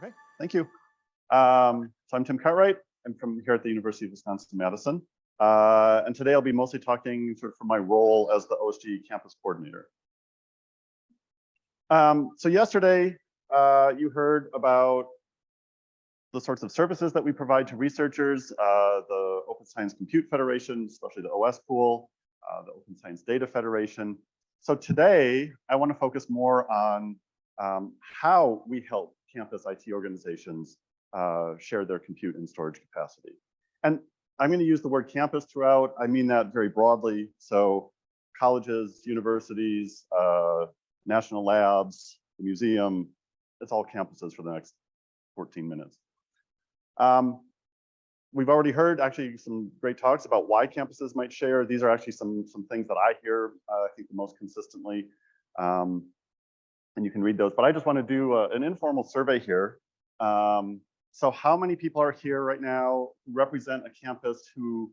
Okay, thank you. So I'm Tim Cartwright. I'm from here at the University of Wisconsin-Madison. And today I'll be mostly talking sort of from my role as the OSG campus coordinator. So yesterday, you heard about the sorts of services that we provide to researchers, the Open Science Compute Federation, especially the OS pool, the Open Science Data Federation. So today, I want to focus more on how we help campus IT organizations share their compute and storage capacity. And I'm going to use the word campus throughout. I mean that very broadly. So colleges, universities, national labs, the museum, it's all campuses for the next 14 minutes. We've already heard actually some great talks about why campuses might share. These are actually some things that I hear, I think, the most consistently. And you can read those, but I just want to do an informal survey here. So how many people are here right now who represent a campus who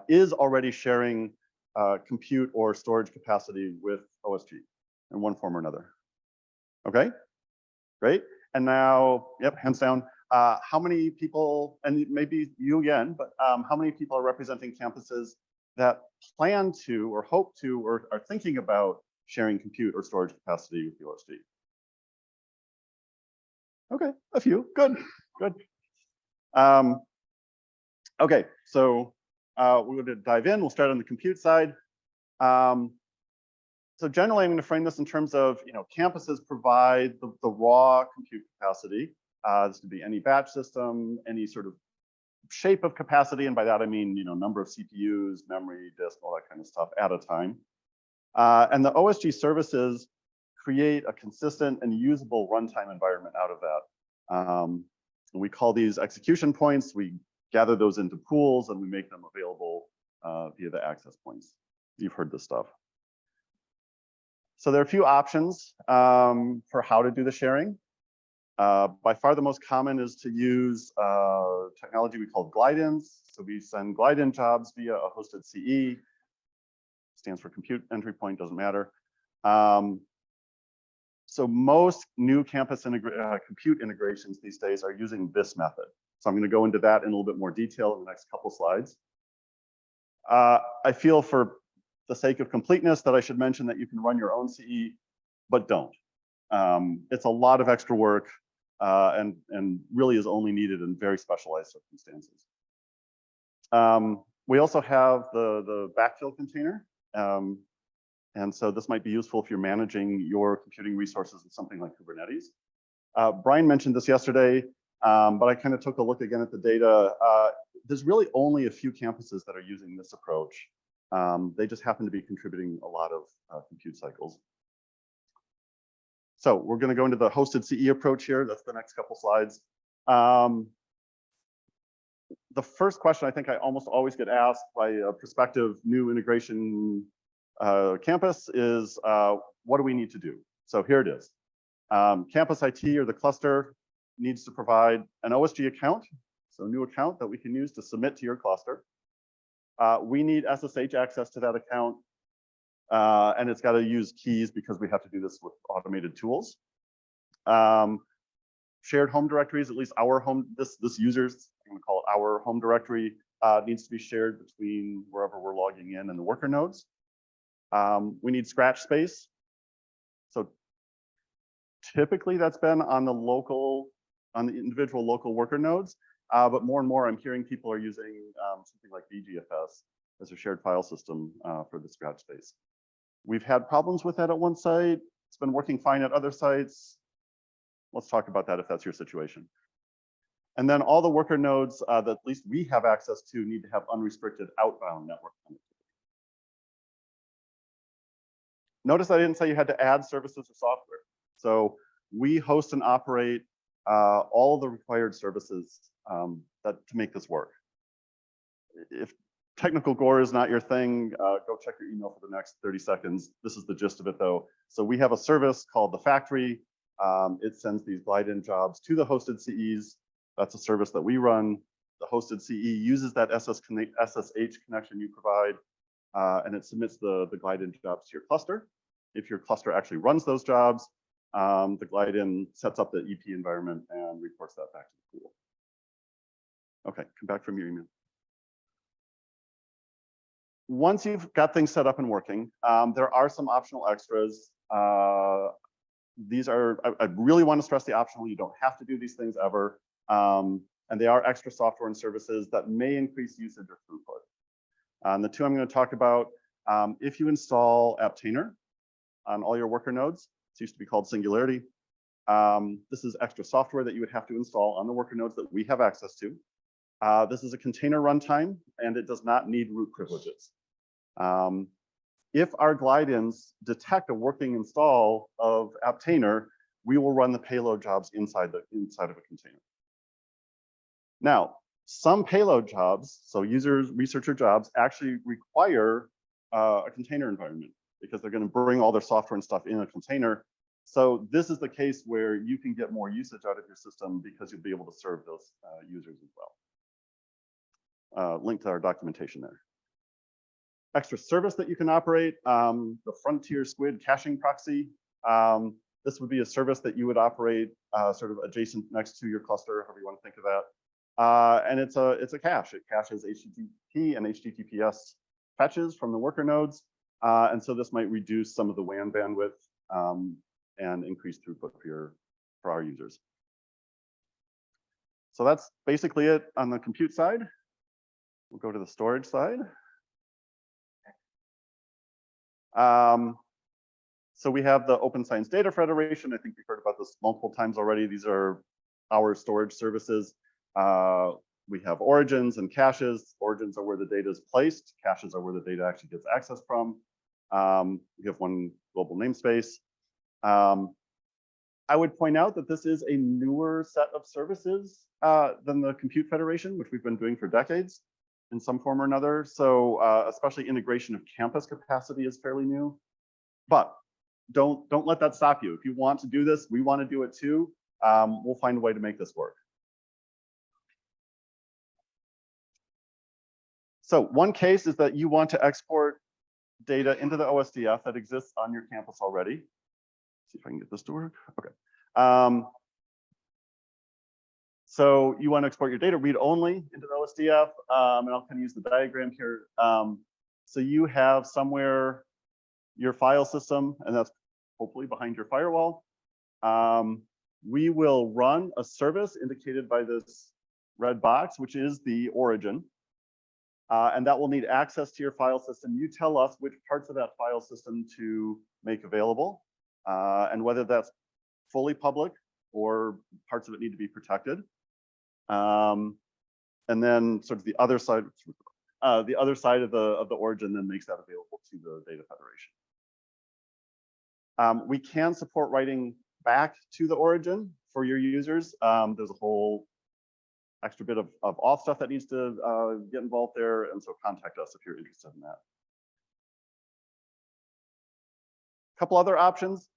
is already sharing compute or storage capacity with OSG in one form or another? Okay, great. And now, yep, hands down. How many people, and maybe you again, but how many people are representing campuses that plan to or hope to or are thinking about sharing compute or storage capacity with the OSG? Okay, a few, good. Okay, so we're going to dive in. We'll start on the compute side. So generally, I'm going to frame this in terms of, campuses provide the raw compute capacity. This could be any batch system, any sort of shape of capacity, and by that I mean, number of CPUs, memory, disk, all that kind of stuff at a time. And the OSG services create a consistent and usable runtime environment out of that. We call these execution points. We gather those into pools and we make them available via the access points. You've heard this stuff. So there are a few options for how to do the sharing. By far the most common is to use technology we call glide-ins. So we send glide-in jobs via a hosted CE. Stands for compute entry point, doesn't matter. So most new campus compute integrations these days are using this method. So I'm going to go into that in a little bit more detail in the next couple slides. I feel for the sake of completeness that I should mention that you can run your own CE, but don't. It's a lot of extra work and really is only needed in very specialized circumstances. We also have the backfill container. And so this might be useful if you're managing your computing resources in something like Kubernetes. Brian mentioned this yesterday, but I kind of took a look again at the data. There's really only a few campuses that are using this approach. They just happen to be contributing a lot of compute cycles. So we're going to go into the hosted CE approach here. That's the next couple slides. The first question I think I almost always get asked by a prospective new integration campus is, what do we need to do? So here it is. Campus IT or the cluster needs to provide an OSG account, so a new account that we can use to submit to your cluster. We need SSH access to that account, and it's got to use keys because we have to do this with automated tools. Shared home directories, at least our home, this user's, I'm going to call it our home directory, needs to be shared between wherever we're logging in and the worker nodes. We need scratch space. So typically that's been on the individual local worker nodes, but more and more I'm hearing people are using something like BGFS as a shared file system for the scratch space. We've had problems with that at one site. It's been working fine at other sites. Let's talk about that if that's your situation. And then all the worker nodes that at least we have access to need to have unrestricted outbound network connectivity. Notice I didn't say you had to add services or software. So we host and operate all the required services to make this work. If technical gore is not your thing, go check your email for the next 30 seconds. This is the gist of it though. So we have a service called the factory. It sends these glide-in jobs to the hosted CEs. That's a service that we run. The hosted CE uses that SSH connection you provide, and it submits the glide-in jobs to your cluster. If your cluster actually runs those jobs, the glide-in sets up the EP environment and reports that back to the pool. Okay, come back from your email. Once you've got things set up and working, there are some optional extras. These are, I really want to stress the optional. You don't have to do these things ever. And they are extra software and services that may increase usage or throughput. And the two I'm going to talk about, if you install Aptainer on all your worker nodes, it used to be called Singularity. This is extra software that you would have to install on the worker nodes that we have access to. This is a container runtime, and it does not need root privileges. If our glide-ins detect a working install of Aptainer, we will run the payload jobs inside of a container. Now, some payload jobs, so researcher jobs, actually require a container environment because they're going to bring all their software and stuff in a container. So this is the case where you can get more usage out of your system because you'll be able to serve those users as well. Link to our documentation there. Extra service that you can operate, the Frontier Squid caching proxy. This would be a service that you would operate sort of adjacent next to your cluster, however you want to think of that. And it's a cache. It caches HTTP and HTTPS fetches from the worker nodes. And so this might reduce some of the WAN bandwidth and increase throughput for our users. So that's basically it on the compute side. We'll go to the storage side. So we have the Open Science Data Federation. I think we've heard about this multiple times already. These are our storage services. We have origins and caches. Origins are where the data is placed. Caches are where the data actually gets accessed from. We have one global namespace. I would point out that this is a newer set of services than the Compute Federation, which we've been doing for decades in some form or another. So especially integration of campus capacity is fairly new. But don't let that stop you. If you want to do this, we want to do it too. We'll find a way to make this work. So one case is that you want to export data into the OSDF that exists on your campus already. See if I can get this to work. Okay. So you want to export your data read-only into the OSDF, and I'll kind of use the diagram here. So you have somewhere your file system, and that's hopefully behind your firewall. We will run a service indicated by this red box, which is the origin. And that will need access to your file system. You tell us which parts of that file system to make available, and whether that's fully public or parts of it need to be protected. And then sort of the other side of the origin then makes that available to the Data Federation. We can support writing back to the origin for your users. There's a whole extra bit of auth stuff that needs to get involved there, and so contact us if you're interested in that. A couple other options.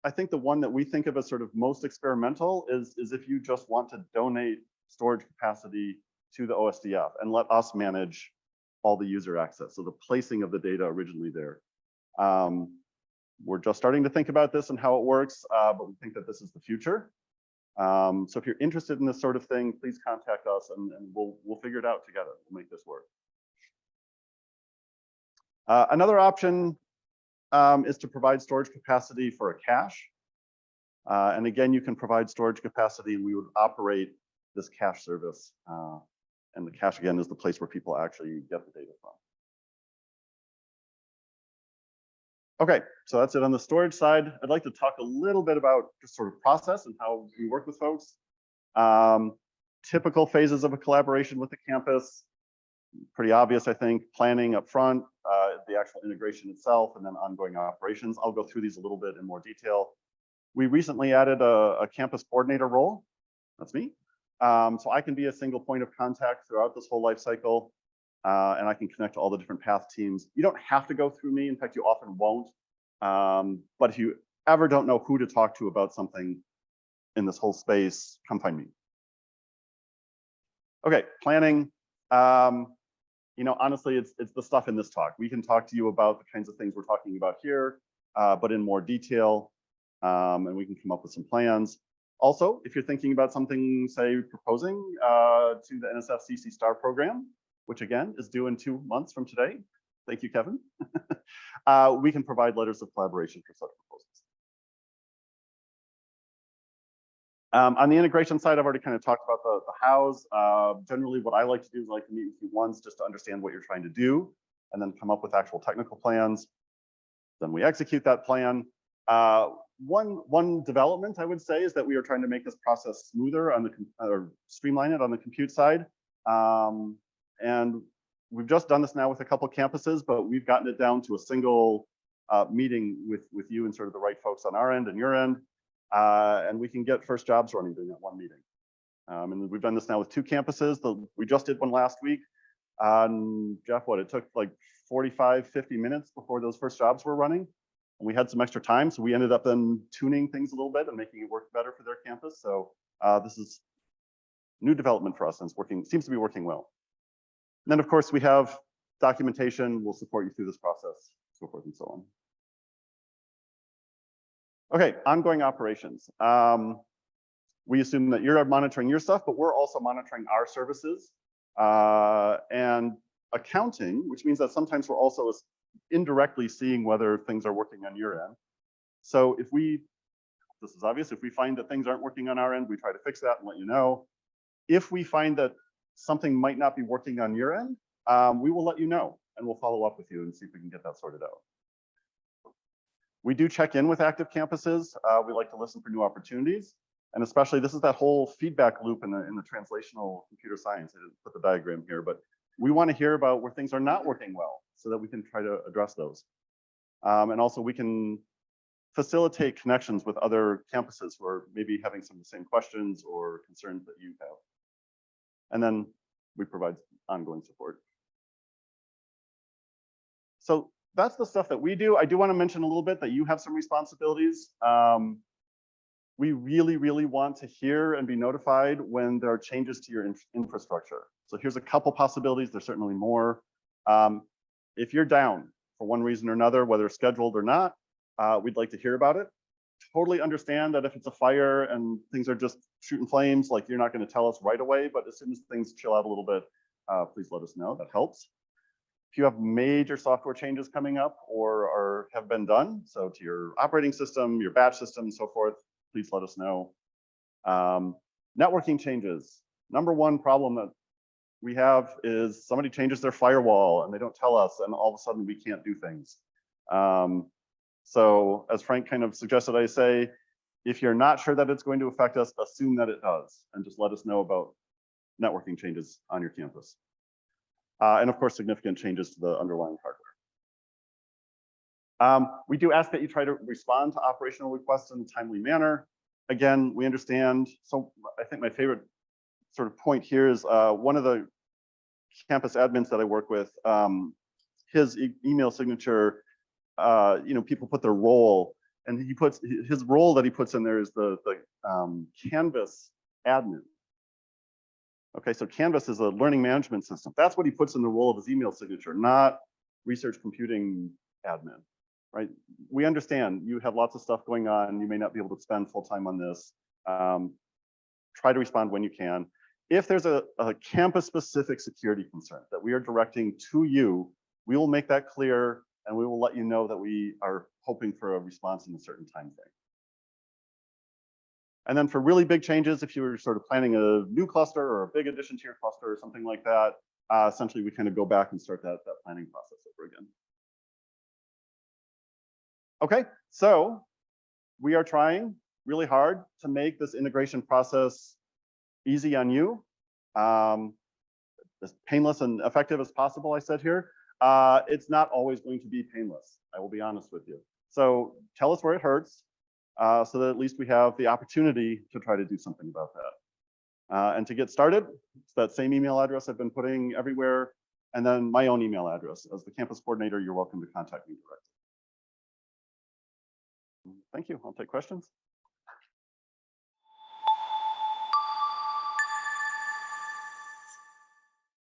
I think the one that we think of as sort of most experimental is if you just want to donate storage capacity to the OSDF and let us manage all the user access. So the placing of the data originally there. We're just starting to think about this and how it works, but we think that this is the future. So if you're interested in this sort of thing, please contact us and we'll figure it out together. We'll make this work. Another option is to provide storage capacity for a cache. And again, you can provide storage capacity and we would operate this cache service. And the cache, again, is the place where people actually get the data from. Okay, so that's it on the storage side. I'd like to talk a little bit about just sort of process and how we work with folks. Typical phases of a collaboration with the campus. Pretty obvious, I think. Planning up front, the actual integration itself, and then ongoing operations. I'll go through these a little bit in more detail. We recently added a campus coordinator role. That's me. So I can be a single point of contact throughout this whole life cycle, and I can connect to all the different path teams. You don't have to go through me. In fact, you often won't. But if you ever don't know who to talk to about something in this whole space, come find me. Okay, planning. You know, honestly, it's the stuff in this talk. We can talk to you about the kinds of things we're talking about here. but in more detail, and we can come up with some plans. Also, if you're thinking about something, say, proposing to the NSF CC STAR program, which again is due in 2 months from today. Thank you, Kevin. We can provide letters of collaboration for such proposals. On the integration side, I've already kind of talked about the hows. Generally, what I like to do is I like to meet with you once just to understand what you're trying to do, and then come up with actual technical plans. Then we execute that plan. One development I would say is that we are trying to make this process smoother on the or streamline it on the compute side. And we've just done this now with a couple campuses, but we've gotten it down to a single meeting with you and sort of the right folks on our end and your end. And we can get first jobs running during that one meeting. And we've done this now with 2 campuses. We just did one last week. Jeff, it took like 45, 50 minutes before those first jobs were running. And we had some extra time, so we ended up then tuning things a little bit and making it work better for their campus. So this is new development for us, and seems to be working well. And then, of course, we have documentation. We'll support you through this process, so forth and so on. Okay, ongoing operations. We assume that you're monitoring your stuff, but we're also monitoring our services and accounting, which means that sometimes we're also indirectly seeing whether things are working on your end. So this is obvious, if we find that things aren't working on our end, we try to fix that and let you know. If we find that something might not be working on your end, we will let you know, and we'll follow up with you and see if we can get that sorted out. We do check in with active campuses. We like to listen for new opportunities. And especially, this is that whole feedback loop in the translational computer science. I didn't put the diagram here, but we want to hear about where things are not working well so that we can try to address those. And also, we can facilitate connections with other campuses who are maybe having some of the same questions or concerns that you have. And then we provide ongoing support. So that's the stuff that we do. I do want to mention a little bit that you have some responsibilities. We really, really want to hear and be notified when there are changes to your infrastructure. So here's a couple possibilities. There's certainly more. If you're down for one reason or another, whether scheduled or not, we'd like to hear about it. Totally understand that if it's a fire and things are just shooting flames, like you're not going to tell us right away, but as soon as things chill out a little bit, please let us know. That helps. If you have major software changes coming up or have been done, so to your operating system, your batch system, and so forth, please let us know. Networking changes. Number one problem that we have is somebody changes their firewall and they don't tell us, and all of a sudden we can't do things. So as Frank kind of suggested, I say, if you're not sure that it's going to affect us, assume that it does, and just let us know about networking changes on your campus. And of course, significant changes to the underlying hardware. We do ask that you try to respond to operational requests in a timely manner. Again, we understand. So I think my favorite sort of point here is one of the campus admins that I work with, his email signature, people put their role, and he puts his role that he puts in there is the Canvas admin. Okay, so Canvas is a learning management system. That's what he puts in the role of his email signature, not research computing admin, right? We understand you have lots of stuff going on. You may not be able to spend full time on this. Try to respond when you can. If there's a campus-specific security concern that we are directing to you, we will make that clear, and we will let you know that we are hoping for a response in a certain time frame. And then for really big changes, if you were sort of planning a new cluster or a big addition to your cluster or something like that, essentially we kind of go back and start that planning process over again. Okay, so we are trying really hard to make this integration process easy on you, as painless and effective as possible, I said here. It's not always going to be painless, I will be honest with you. So tell us where it hurts, so that at least we have the opportunity to try to do something about that. And to get started, it's that same email address I've been putting everywhere, and then my own email address. As the campus coordinator, you're welcome to contact me directly. Thank you. I'll take questions.